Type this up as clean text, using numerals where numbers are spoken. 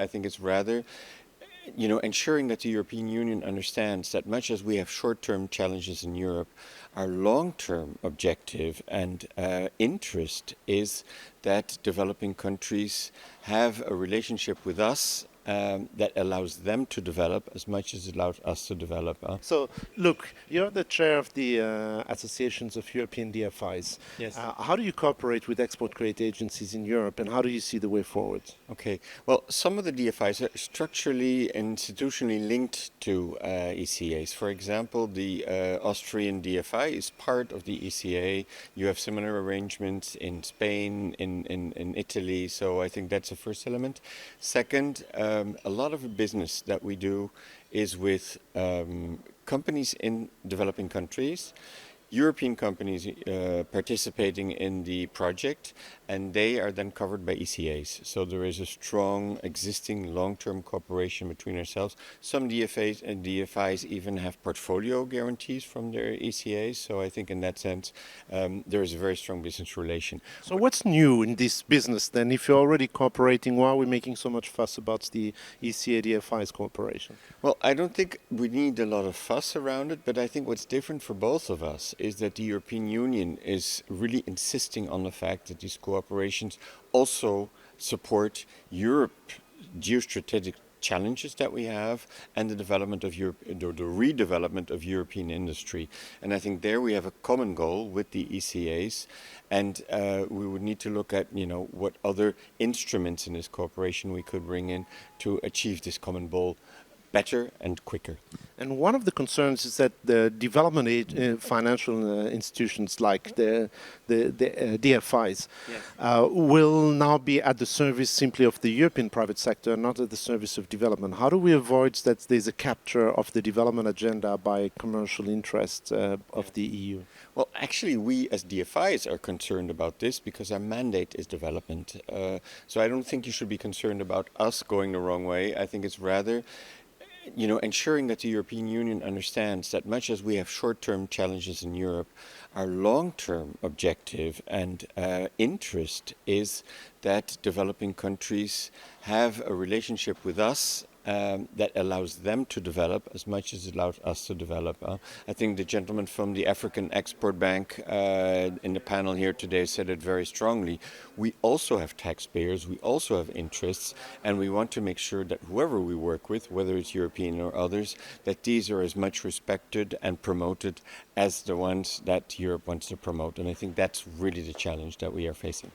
I think it's rather ensuring that the European Union understands that much as we have short-term challenges in Europe, our long-term objective and interest is that developing countries have a relationship with us that allows them to develop as much as it allows us to develop. So, Luuk, you're the chair of the Associations of European DFIs. Yes. How do you cooperate with export credit agencies in Europe, and how do you see the way forward? Okay. Well, some of the DFIs are structurally and institutionally linked to ECAs. For example, the Austrian DFI is part of the ECA. You have similar arrangements in Spain, in Italy. So I think that's the first element. Second, a lot of the business that we do is with companies in developing countries, European companies participating in the project, and they are then covered by ECAs. So there is a strong existing long-term cooperation between ourselves. Some DFAs and DFIs even have portfolio guarantees from their ECAs. So I think in that sense, there is a very strong business relation. So what's new in this business then? If you're already cooperating, why are we making so much fuss about the ECA DFIs cooperation? Well, I don't think we need a lot of fuss around it, but I think what's different for both of us is that the European Union is really insisting on the fact that these cooperations also support Europe geostrategic challenges that we have and the development of Europe, the redevelopment of European industry. And I think there we have a common goal with the ECAs, and we would need to look at what other instruments in this cooperation we could bring in to achieve this common goal better and quicker. And one of the concerns is that the development financial institutions like the DFIs will now be at the service simply of the European private sector, not at the service of development. How do we avoid that there's a capture of the development agenda by commercial interests of the EU? Well, actually, we as DFIs are concerned about this because our mandate is development. So I don't think you should be concerned about us going the wrong way. I think it's rather ensuring that the European Union understands that much as we have short-term challenges in Europe, our long-term objective and interest is that developing countries have a relationship with us that allows them to develop as much as it allows us to develop. I think the gentleman from the African Export Bank in the panel here today said it very strongly. We also have taxpayers, we also have interests, and we want to make sure that whoever we work with, whether it's European or others, that these are as much respected and promoted as the ones that Europe wants to promote. And I think that's really the challenge that we are facing.